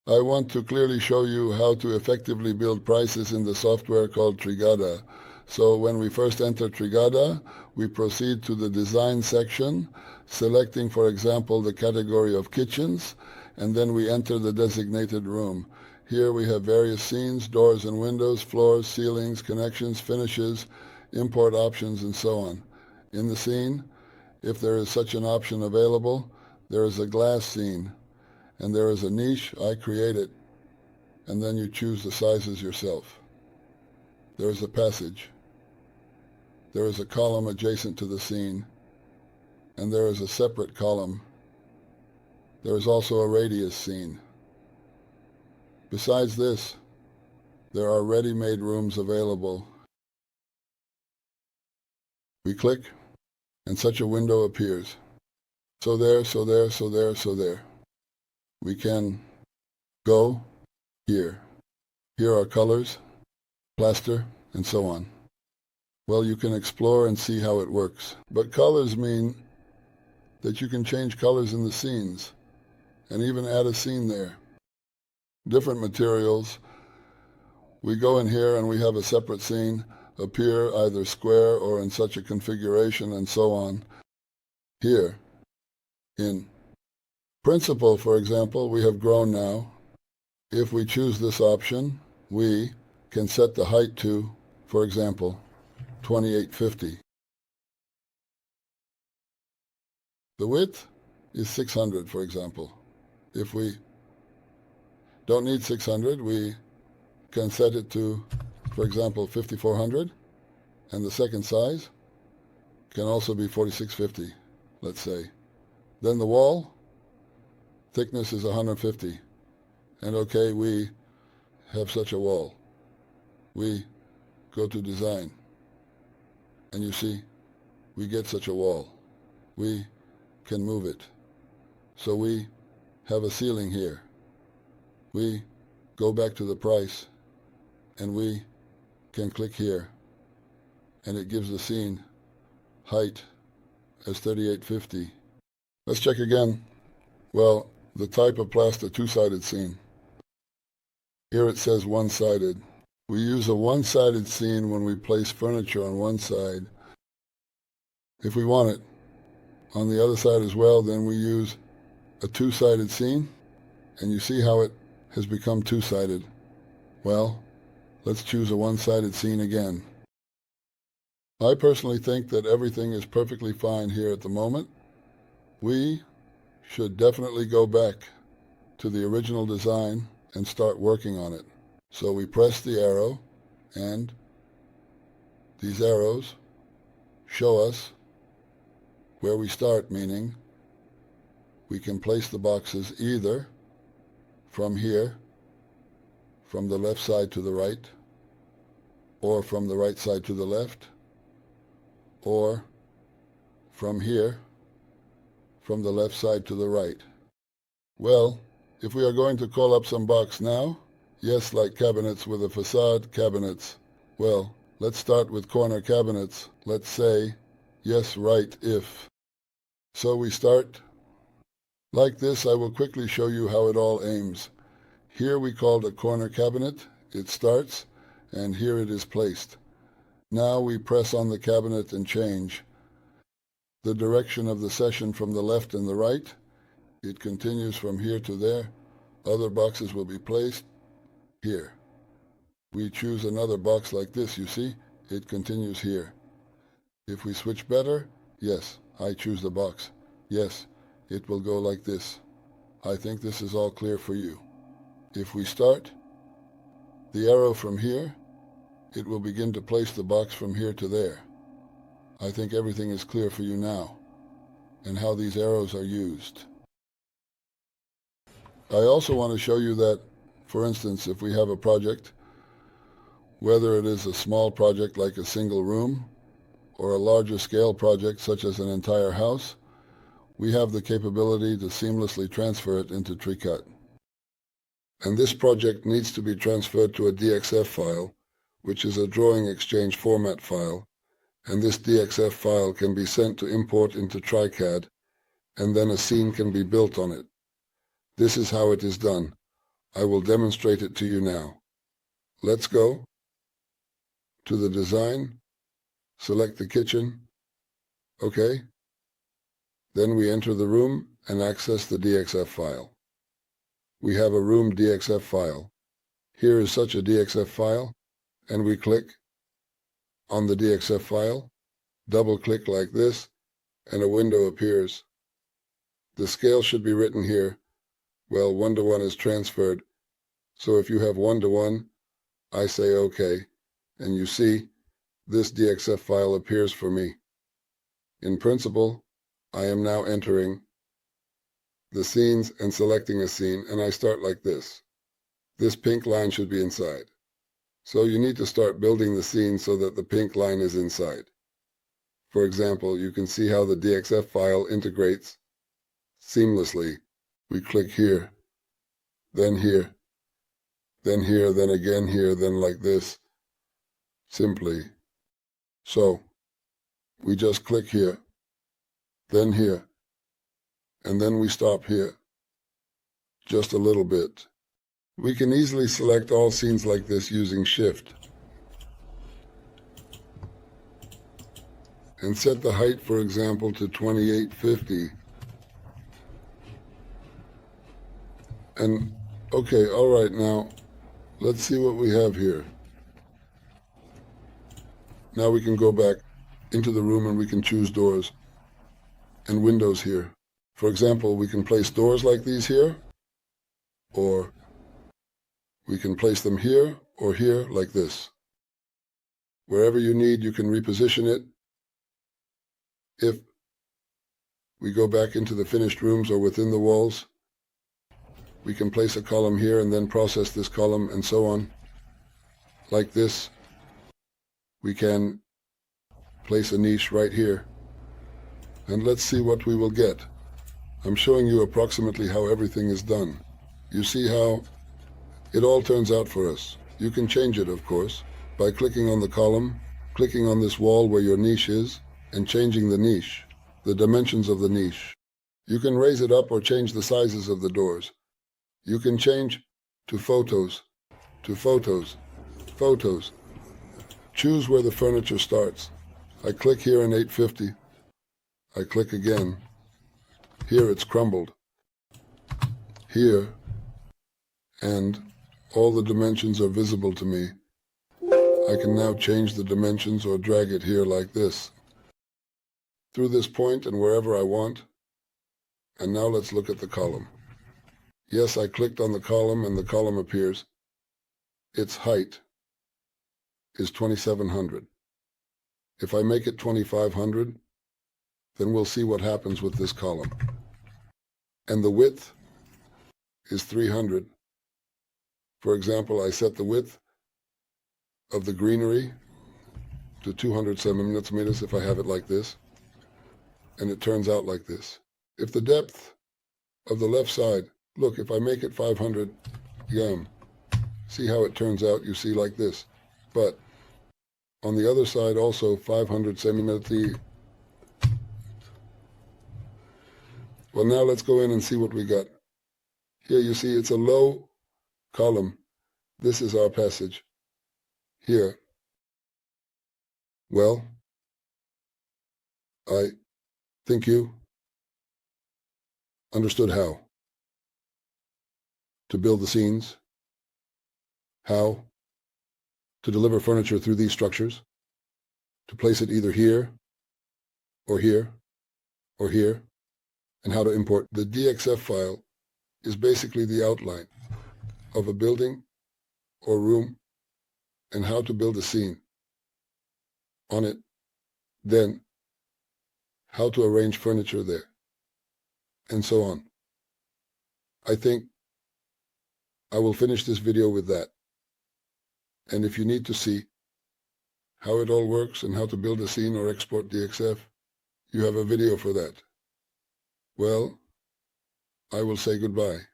I want to clearly show you how to effectively build prices in the software called Trigada. So when we first enter Trigada, we proceed to the design section, selecting, for example, the category of kitchens, and then we enter the designated room. Here we have various scenes, doors and windows, floors, ceilings, connections, finishes, import options, and so on. In the scene, if there is such an option available, there is a glass scene, and there is a niche. I create it, and then you choose the sizes yourself. There is a passage. There is a column adjacent to the scene, and there is a separate column. There is also a radius scene. Besides this, there are ready-made rooms available. We click, and such a window appears. So there, so there, so there, so there. We can go here. Here are colors, plaster, and so on. Well, you can explore and see how it works. But colors mean that you can change colors in the scenes and even add a scene there. Different materials. We go in here and we have a separate scene appear either square or in such a configuration and so on. Here, in principle, for example, we have grown now. If we choose this option, we can set the height to, for example, 2850. The width is 600, for example. If we don't need 600, we can set it to, for example, 5400, and the second size can also be 4650, let's say. Then the wall thickness is 150, and okay, we have such a wall. We go to design, and you see, we get such a wall. We can move it. So we have a ceiling here. We go back to the price, and we can click here, and it gives the scene height as 3850. Let's check again. Well, the type of plaster, two-sided scene. Here it says one-sided. We use a one-sided scene when we place furniture on one side. If we want it on the other side as well, then we use a two-sided scene, and you see how it has become two-sided. Well, let's choose a one-sided scene again. I personally think that everything is perfectly fine here at the moment. We should definitely go back to the original design and start working on it. So we press the arrow, and these arrows show us where we start, meaning we can place the boxes either from here, from the left side to the right, or from the right side to the left, or from here, from the left side to the right. Well, if we are going to call up some box now, yes, like cabinets with a facade, cabinets. Well, let's start with corner cabinets. Let's say, yes, right, if. So we start like this. I will quickly show you how it all aims. Here we called a corner cabinet. It starts, and here it is placed. Now we press on the cabinet and change the direction of the session from the left and the right. It continues from here to there. Other boxes will be placed here. We choose another box like this, you see? It continues here. If we switch better, yes, I choose the box. Yes, it will go like this. I think this is all clear for you. If we start the arrow from here, it will begin to place the box from here to there. I think everything is clear for you now, and how these arrows are used. I also want to show you that, for instance, if we have a project, whether it is a small project like a single room, or a larger scale project such as an entire house, we have the capability to seamlessly transfer it into TreeCut. And this project needs to be transferred to a DXF file, which is a drawing exchange format file, and this DXF file can be sent to import into TriCAD, and then a scene can be built on it. This is how it is done. I will demonstrate it to you now. Let's go to the design, select the kitchen, OK. Then we enter the room and access the DXF file. We have a room DXF file. Here is such a DXF file, and we click on the DXF file, double-click like this, and a window appears. The scale should be written here. Well, 1:1 is transferred, so if you have 1:1, I say OK, and you see this DXF file appears for me. In principle, I am now entering the scenes and selecting a scene, and I start like this. This pink line should be inside. So you need to start building the scene so that the pink line is inside. For example, you can see how the DXF file integrates seamlessly. We click here, then here, then here, then again here, then like this, simply. So we just click here, then here, and then we stop here, just a little bit. We can easily select all scenes like this using Shift. And set the height, for example, to 2850. And, okay, all right, now, let's see what we have here. Now we can go back into the room and we can choose doors and windows here. For example, we can place doors like these here, or we can place them here or here like this. Wherever you need, you can reposition it. If we go back into the finished rooms or within the walls, we can place a column here and then process this column and so on. Like this, we can place a niche right here. And let's see what we will get. I'm showing you approximately how everything is done. You see how it all turns out for us. You can change it, of course, by clicking on the column, clicking on this wall where your niche is, and changing the niche, the dimensions of the niche. You can raise it up or change the sizes of the doors. You can change to photos, photos. Choose where the furniture starts. I click here in 850. I click again. Here it's crumbled. Here, and all the dimensions are visible to me. I can now change the dimensions or drag it here like this, through this point and wherever I want. And now let's look at the column. Yes, I clicked on the column and the column appears. Its height is 2700. If I make it 2500, then we'll see what happens with this column. And the width is 300. For example, I set the width of the greenery to 200 centimeters if I have it like this, and it turns out like this. If the depth of the left side, look, if I make it 500 see how it turns out, you see like this. But on the other side also 500 centimeters. Well, now let's go in and see what we got. Here you see it's a low column. This is our passage. Here. Well, I think you understood how to build the scenes, how to deliver furniture through these structures, to place it either here, or here, or here, and how to import. The DXF file is basically the outline of a building or room and how to build a scene on it, then how to arrange furniture there, and so on. I think I will finish this video with that. And if you need to see how it all works and how to build a scene or export DXF, you have a video for that. Well, I will say goodbye.